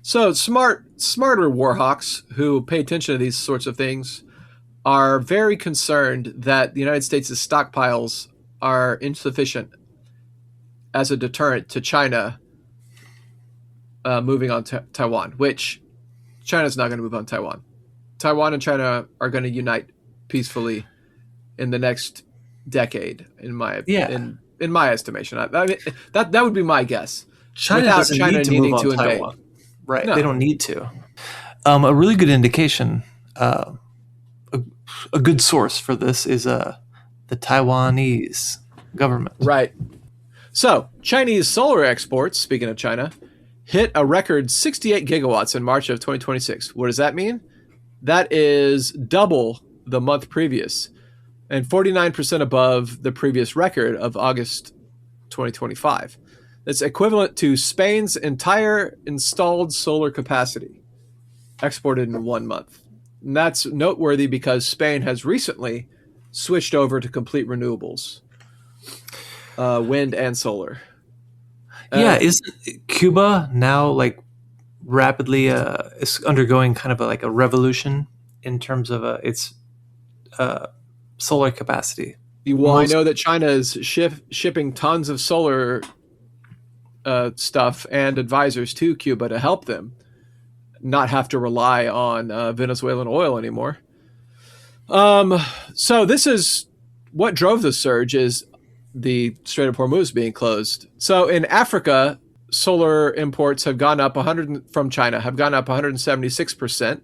So smarter warhawks who pay attention to these sorts of things are very concerned that the United States' stockpiles are insufficient as a deterrent to China moving on Taiwan, which China's not going to move on Taiwan. Taiwan and China are going to unite peacefully in the next decade, in my estimation. I mean, that would be my guess. China doesn't need to move on Taiwan. Right, no. They don't need to. A really good indication, a good source for this is the Taiwanese government. Right. So, Chinese solar exports, speaking of China, hit a record 68 gigawatts in March of 2026. What does that mean? That is double the month previous and 49% above the previous record of August 2025. That's equivalent to Spain's entire installed solar capacity exported in 1 month. And that's noteworthy because Spain has recently switched over to complete renewables, wind and solar. Isn't Cuba now like rapidly is undergoing kind of a revolution in terms of its solar capacity? Well, I know that China is shipping tons of solar stuff and advisors to Cuba to help them not have to rely on Venezuelan oil anymore. So this is what drove the surge is the Strait of Hormuz being closed. So in Africa, solar imports have gone up from China have gone up 176%,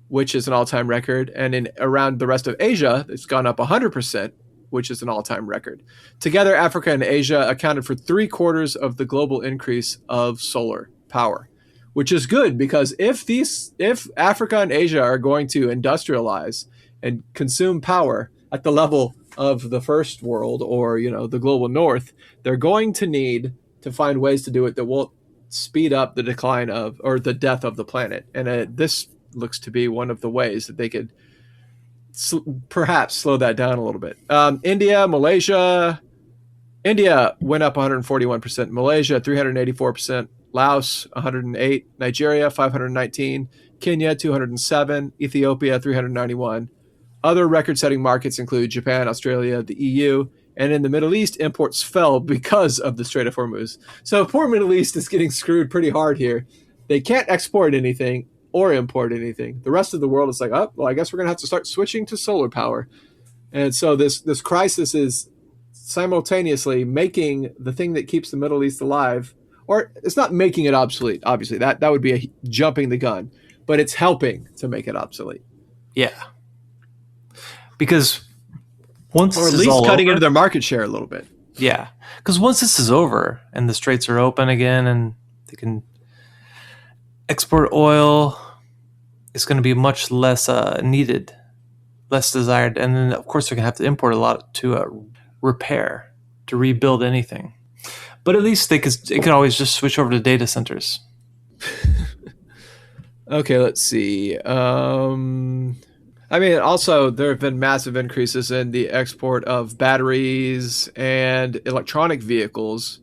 which is an all-time record. And in around the rest of Asia, it's gone up 100%, which is an all-time record. Together, Africa and Asia accounted for 3/4 of the global increase of solar power, which is good because if Africa and Asia are going to industrialize and consume power at the level of the first world or, the global north, they're going to need to find ways to do it that will speed up the decline or the death of the planet. And this looks to be one of the ways that they could perhaps slow that down a little bit. India went up 141%, Malaysia 384%, Laos 108, Nigeria 519, Kenya 207, Ethiopia 391. Other record-setting markets include Japan, Australia, the EU, and in the Middle East, imports fell because of the Strait of Hormuz. So poor Middle East is getting screwed pretty hard here. They can't export anything or import anything. The rest of the world is like, oh, well, I guess we're going to have to start switching to solar power. And so this crisis is simultaneously making the thing that keeps the Middle East alive, or it's not making it obsolete, obviously. That would be jumping the gun, but it's helping to make it obsolete. Yeah. Because once or at least cutting into their market share a little bit. Yeah. Because once this is over and the straits are open again and they can export oil, it's going to be much less needed, less desired. And then, of course, they're going to have to import a lot to repair, to rebuild anything. But at least they could always just switch over to data centers. Okay, let's see. Also, there have been massive increases in the export of batteries and electronic vehicles.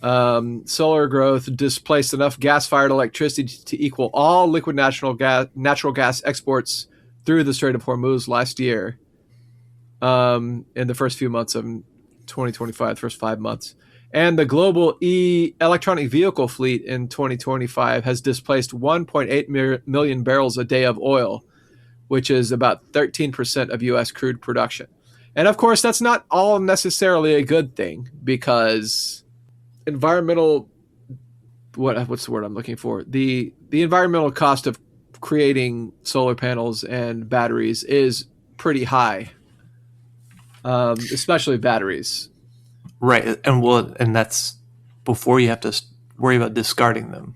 Solar growth displaced enough gas-fired electricity to equal all liquid natural gas exports through the Strait of Hormuz last year. In the first few months of 2025, the first 5 months. And the global electronic vehicle fleet in 2025 has displaced 1.8 million barrels a day of oil, which is about 13% of U.S. crude production. And of course, that's not all necessarily a good thing because environmental, what's the word I'm looking for? The environmental cost of creating solar panels and batteries is pretty high, especially batteries. Right, and that's before you have to worry about discarding them.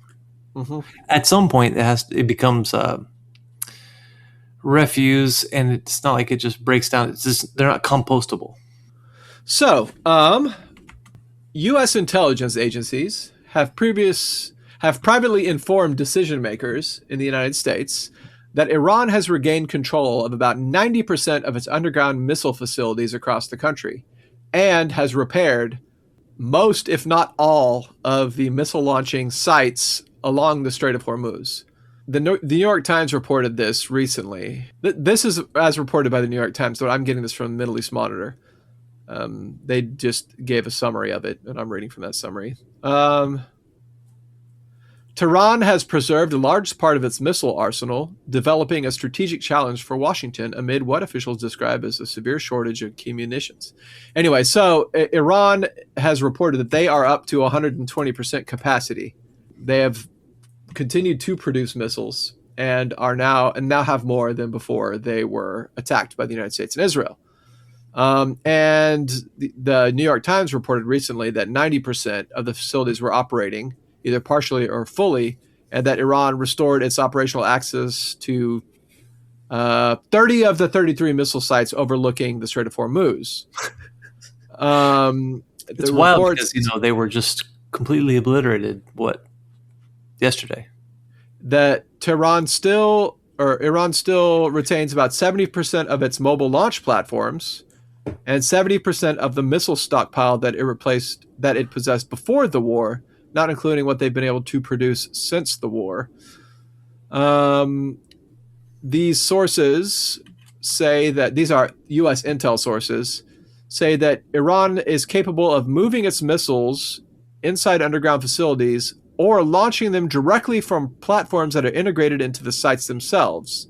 Mm-hmm. At some point, it becomes refuse, and it's not like it just breaks down. It's just they're not compostable. So, U.S. intelligence agencies have privately informed decision makers in the United States that Iran has regained control of about 90% of its underground missile facilities across the country and has repaired most, if not all, of the missile launching sites along the Strait of Hormuz. The New York Times reported this recently. This is as reported by the New York Times, but I'm getting this from Middle East Monitor. They just gave a summary of it, and I'm reading from that summary. Tehran has preserved a large part of its missile arsenal, developing a strategic challenge for Washington amid what officials describe as a severe shortage of key munitions. Anyway, so Iran has reported that they are up to 120% capacity. They have continued to produce missiles and now have more than before they were attacked by the United States and Israel. And the New York Times reported recently that 90% of the facilities were operating either partially or fully, and that Iran restored its operational access to 30 of the 33 missile sites overlooking the Strait of Hormuz. It's wild because they were just completely obliterated. Yesterday? That Iran still retains about 70% of its mobile launch platforms and 70% of the missile stockpile that it possessed before the war, not including what they've been able to produce since the war. These sources say that these are U.S. intel sources, say that Iran is capable of moving its missiles inside underground facilities or launching them directly from platforms that are integrated into the sites themselves,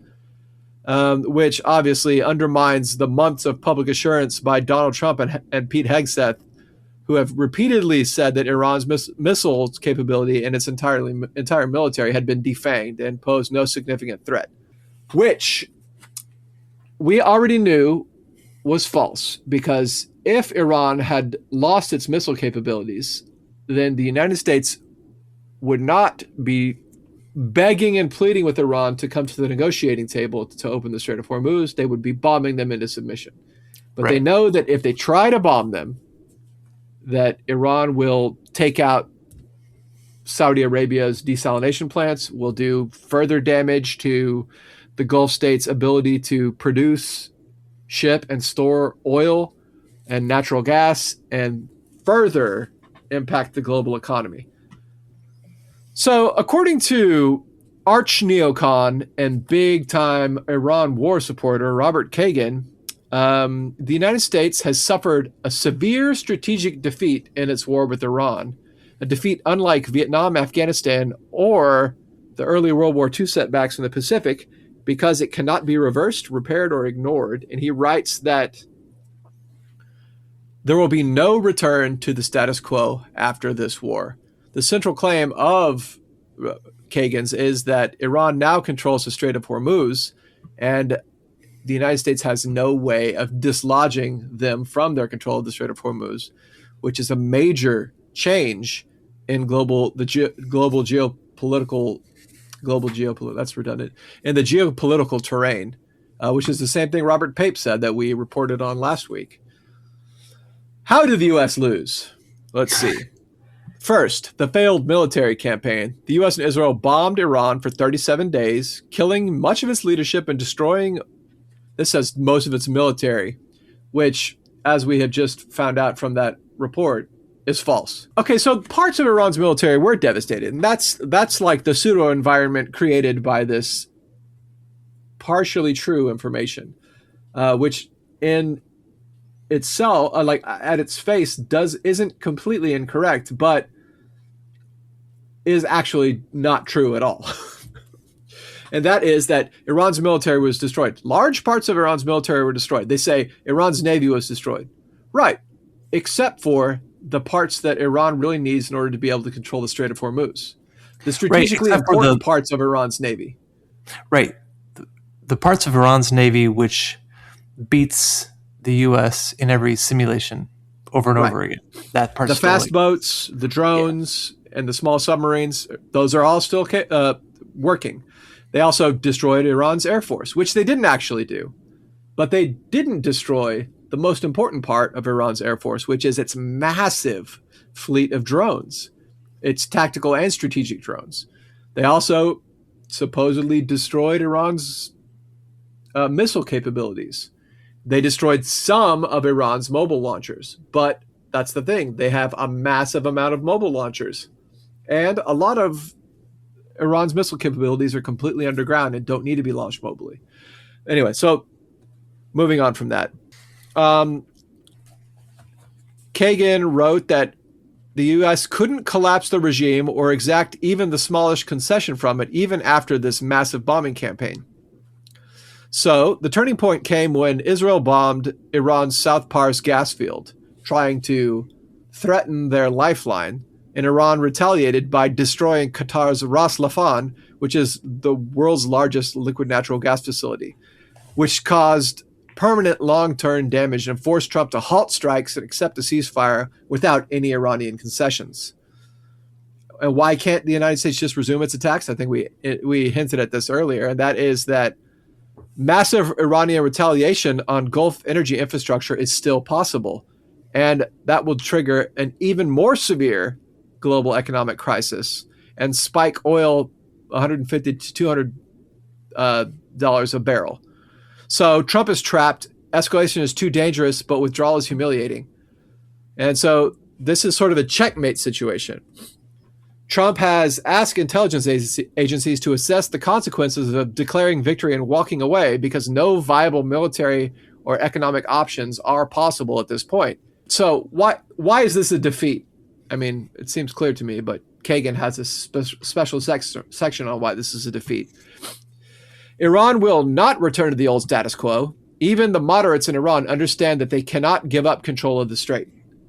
which obviously undermines the months of public assurance by Donald Trump and Pete Hegseth, who have repeatedly said that Iran's missiles capability and its entire military had been defanged and posed no significant threat, which we already knew was false, because if Iran had lost its missile capabilities, then the United States would not be begging and pleading with Iran to come to the negotiating table to open the Strait of Hormuz. They would be bombing them into submission. But They know that if they try to bomb them, that Iran will take out Saudi Arabia's desalination plants, will do further damage to the Gulf states' ability to produce, ship, and store oil and natural gas, and further impact the global economy. So, according to arch neocon and big-time Iran war supporter Robert Kagan, the United States has suffered a severe strategic defeat in its war with Iran, a defeat unlike Vietnam, Afghanistan, or the early World War II setbacks in the Pacific, because it cannot be reversed, repaired, or ignored. And he writes that there will be no return to the status quo after this war. The central claim of Kagan's is that Iran now controls the Strait of Hormuz, and the United States has no way of dislodging them from their control of the Strait of Hormuz, which is a major change in global geopolitical, that's redundant, in the geopolitical terrain, which is the same thing Robert Pape said that we reported on last week. How did the U.S. lose? Let's see. First, the failed military campaign. The U.S. and Israel bombed Iran for 37 days, killing much of its leadership and destroying, this says, most of its military, which, as we have just found out from that report, is false. Okay, so parts of Iran's military were devastated, and that's like the pseudo environment created by this partially true information, which in itself, like at its face, isn't completely incorrect, but is actually not true at all. And that is that Iran's military was destroyed. Large parts of Iran's military were destroyed. They say Iran's navy was destroyed. Right, except for the parts that Iran really needs in order to be able to control the Strait of Hormuz. The strategically important parts of Iran's navy. Right. The parts of Iran's navy which beats the U.S. in every simulation over and over again. That part. The fast boats, the drones, and the small submarines, those are all still working. They also destroyed Iran's air force, which they didn't actually do. But they didn't destroy the most important part of Iran's air force, which is its massive fleet of drones, its tactical and strategic drones. They also supposedly destroyed Iran's missile capabilities. They destroyed some of Iran's mobile launchers, but that's the thing. They have a massive amount of mobile launchers. And a lot of Iran's missile capabilities are completely underground and don't need to be launched mobily. Anyway, so moving on from that. Kagan wrote that the U.S. couldn't collapse the regime or exact even the smallest concession from it, even after this massive bombing campaign. So the turning point came when Israel bombed Iran's South Pars gas field, trying to threaten their lifeline, and Iran retaliated by destroying Qatar's Ras Laffan, which is the world's largest liquid natural gas facility, which caused permanent long-term damage and forced Trump to halt strikes and accept a ceasefire without any Iranian concessions. And why can't the United States just resume its attacks? I think we hinted at this earlier, and that is that massive Iranian retaliation on Gulf energy infrastructure is still possible, and that will trigger an even more severe global economic crisis and spike oil $150 to $200 a barrel. So Trump is trapped. Escalation is too dangerous, but withdrawal is humiliating. And so this is sort of a checkmate situation. Trump has asked intelligence agencies to assess the consequences of declaring victory and walking away because no viable military or economic options are possible at this point. So why is this a defeat? I mean, it seems clear to me, but Kagan has a special section on why this is a defeat. Iran will not return to the old status quo. Even the moderates in Iran understand that they cannot give up control of the strait,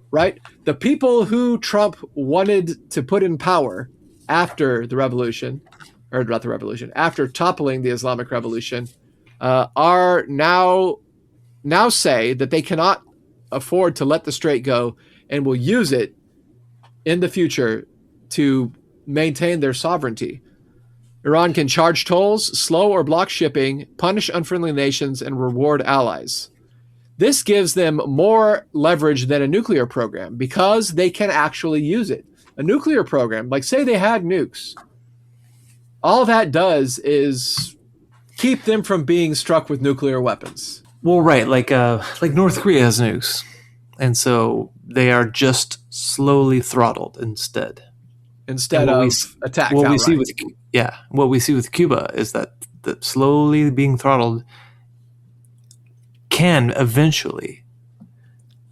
right? The people who Trump wanted to put in power after the revolution, or not the revolution, after toppling the Islamic Revolution, are now say that they cannot afford to let the strait go and will use it in the future to maintain their sovereignty. Iran can charge tolls, slow or block shipping, punish unfriendly nations, and reward allies. This gives them more leverage than a nuclear program because they can actually use it. A nuclear program, like say they had nukes, all that does is keep them from being struck with nuclear weapons. Well, right, like North Korea has nukes, and so they are just slowly throttled instead of attack. What we see with Cuba is that the slowly being throttled can eventually,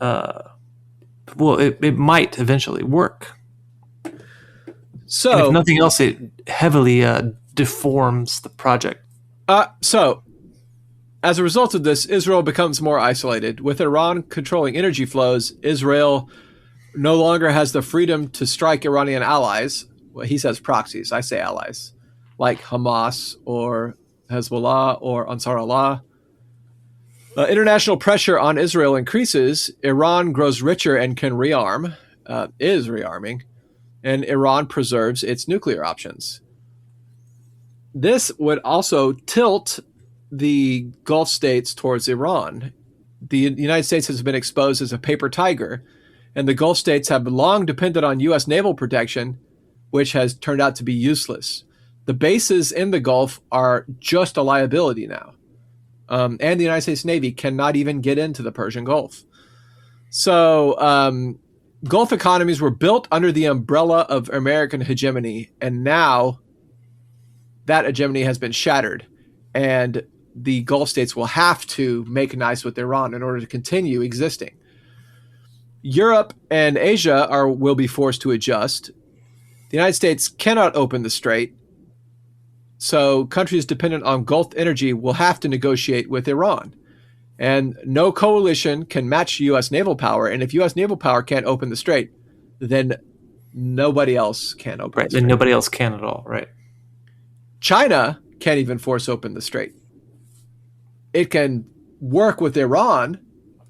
it might eventually work. So, and if nothing else, it heavily deforms the project. So, as a result of this, Israel becomes more isolated. With Iran controlling energy flows, Israel no longer has the freedom to strike Iranian allies. Well, he says proxies. I say allies, like Hamas or Hezbollah or Ansar Allah. International pressure on Israel increases. Iran grows richer and can rearm, is rearming, and Iran preserves its nuclear options. This would also tilt the Gulf states towards Iran. The United States has been exposed as a paper tiger, and the Gulf states have long depended on U.S. naval protection, which has turned out to be useless. The bases in the Gulf are just a liability now. And the United States Navy cannot even get into the Persian Gulf. So Gulf economies were built under the umbrella of American hegemony, and now that hegemony has been shattered, and the Gulf states will have to make nice with Iran in order to continue existing. Europe and Asia will be forced to adjust. The United States cannot open the strait, so countries dependent on Gulf energy will have to negotiate with Iran. And no coalition can match U.S. naval power, and if U.S. naval power can't open the strait, then nobody else can open the strait. Then nobody else can at all, right. China can't even force open the strait. It can work with Iran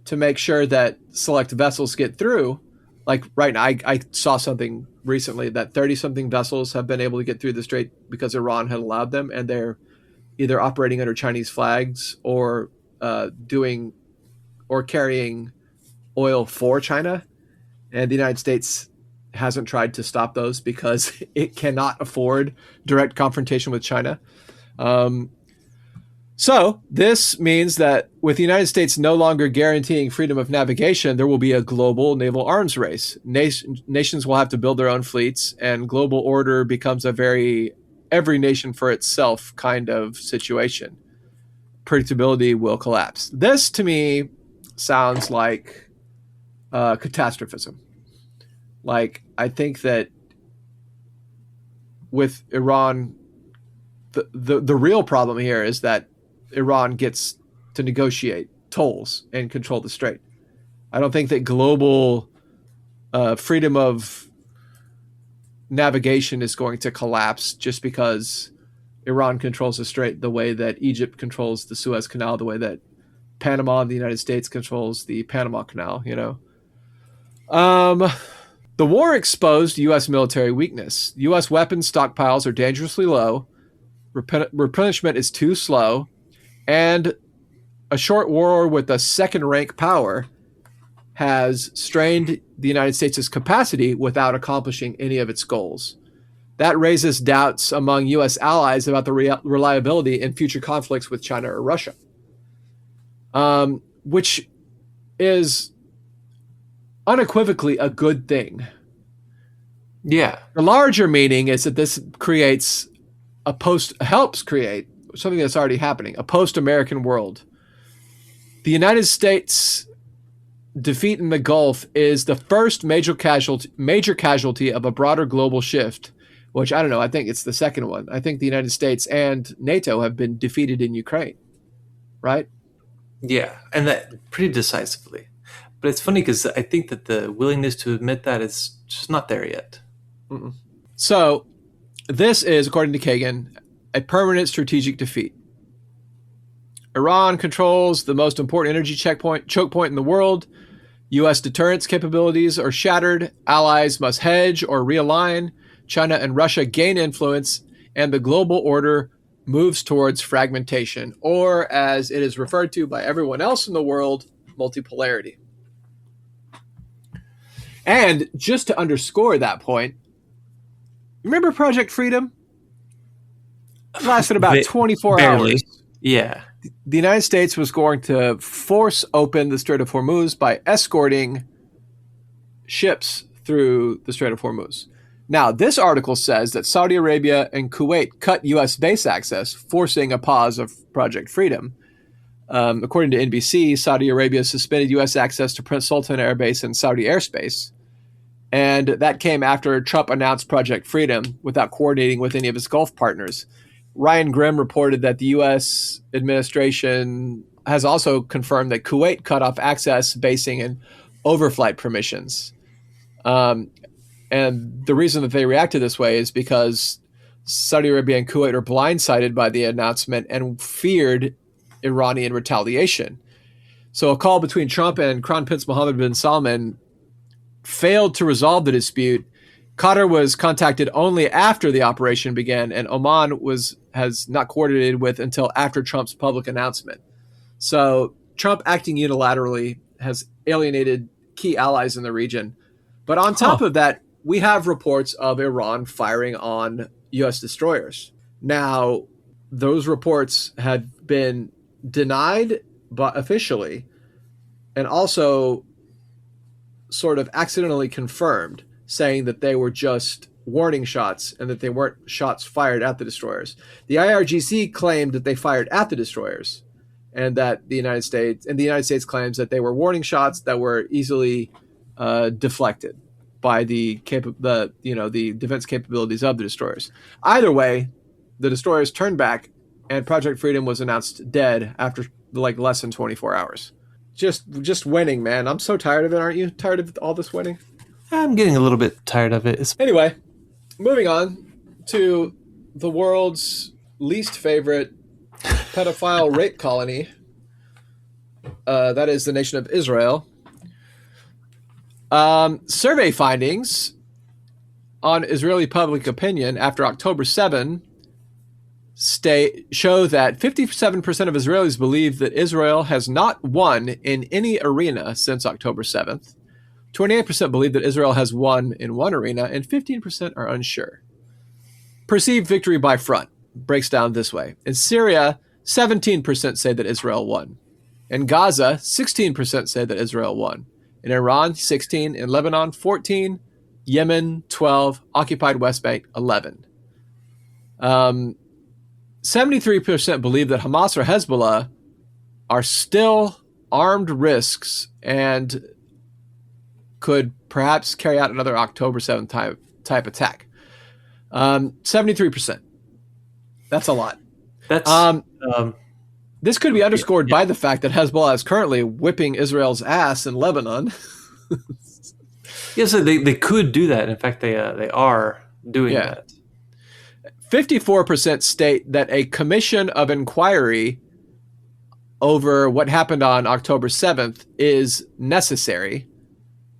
to make sure that select vessels get through. Like right now, I saw something recently that 30-something vessels have been able to get through the strait because Iran had allowed them, and they're either operating under Chinese flags or carrying oil for China. And the United States hasn't tried to stop those because it cannot afford direct confrontation with China. So this means that with the United States no longer guaranteeing freedom of navigation, there will be a global naval arms race. Nations will have to build their own fleets, and global order becomes a very every nation for itself kind of situation. Predictability will collapse. This, to me, sounds like catastrophism. Like, I think that with Iran, the real problem here is that Iran gets to negotiate tolls and control the strait. I don't think that global freedom of navigation is going to collapse just because Iran controls the strait the way that Egypt controls the Suez Canal, the way that Panama and the United States controls the Panama Canal, you know. The war exposed U.S. military weakness. U.S. weapons stockpiles are dangerously low. Replenishment is too slow. And a short war with a second-rank power has strained the United States' capacity without accomplishing any of its goals. That raises doubts among U.S. allies about the reliability in future conflicts with China or Russia, which is unequivocally a good thing. Yeah. The larger meaning is that this helps create something that's already happening, a post-American world. The United States defeat in the Gulf is the first major casualty of a broader global shift, which I don't know, I think it's the second one. I think the United States and NATO have been defeated in Ukraine, right? Yeah, and that pretty decisively. But it's funny because I think that the willingness to admit that is just not there yet. Mm-mm. So this is, according to Kagan, a permanent strategic defeat. Iran controls the most important energy choke point in the world. U.S. deterrence capabilities are shattered. Allies must hedge or realign. China and Russia gain influence, and the global order moves towards fragmentation, or as it is referred to by everyone else in the world, multipolarity. And just to underscore that point, remember Project Freedom? It lasted about 24 hours. Yeah. The United States was going to force open the Strait of Hormuz by escorting ships through the Strait of Hormuz. Now, this article says that Saudi Arabia and Kuwait cut U.S. base access, forcing a pause of Project Freedom. According to NBC, Saudi Arabia suspended U.S. access to Prince Sultan Air Base and Saudi airspace. And that came after Trump announced Project Freedom without coordinating with any of his Gulf partners. Ryan Grimm reported that the U.S. administration has also confirmed that Kuwait cut off access, basing, and overflight permissions. And the reason that they reacted this way is because Saudi Arabia and Kuwait are blindsided by the announcement and feared Iranian retaliation. So a call between Trump and Crown Prince Mohammed bin Salman failed to resolve the dispute. Qatar was contacted only after the operation began, and Oman has not coordinated with until after Trump's public announcement. So Trump acting unilaterally has alienated key allies in the region. But on top of that, we have reports of Iran firing on U.S. destroyers. Now, those reports had been denied but officially, and also sort of accidentally confirmed, saying that they were just warning shots and that they weren't shots fired at the destroyers. The IRGC claimed that they fired at the destroyers, and that the United States claims that they were warning shots that were easily deflected by the defense capabilities of the destroyers. Either way, the destroyers turned back, and Project Freedom was announced dead after like less than 24 hours. Just winning, man. I'm so tired of it. Aren't you tired of all this winning? I'm getting a little bit tired of it. Anyway, moving on to the world's least favorite pedophile rape colony. That is the nation of Israel. Survey findings on Israeli public opinion after October 7 show that 57% of Israelis believe that Israel has not won in any arena since October 7th. 28% believe that Israel has won in one arena, and 15% are unsure. Perceived victory by front breaks down this way. In Syria, 17% say that Israel won. In Gaza, 16% say that Israel won. In Iran, 16. In Lebanon, 14. Yemen, 12. Occupied West Bank, 11. Um, 73% believe that Hamas or Hezbollah are still armed risks and could perhaps carry out another October 7th type attack. 73%. That's a lot. That's This could be underscored by the fact that Hezbollah is currently whipping Israel's ass in Lebanon. so they could do that. In fact, they are doing that. 54% state that a commission of inquiry over what happened on October 7th is necessary.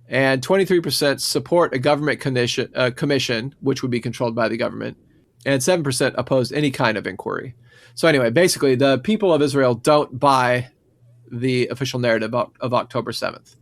And 23% support a government commission, which would be controlled by the government. And 7% oppose any kind of inquiry. So anyway, basically, the people of Israel don't buy the official narrative of October 7th.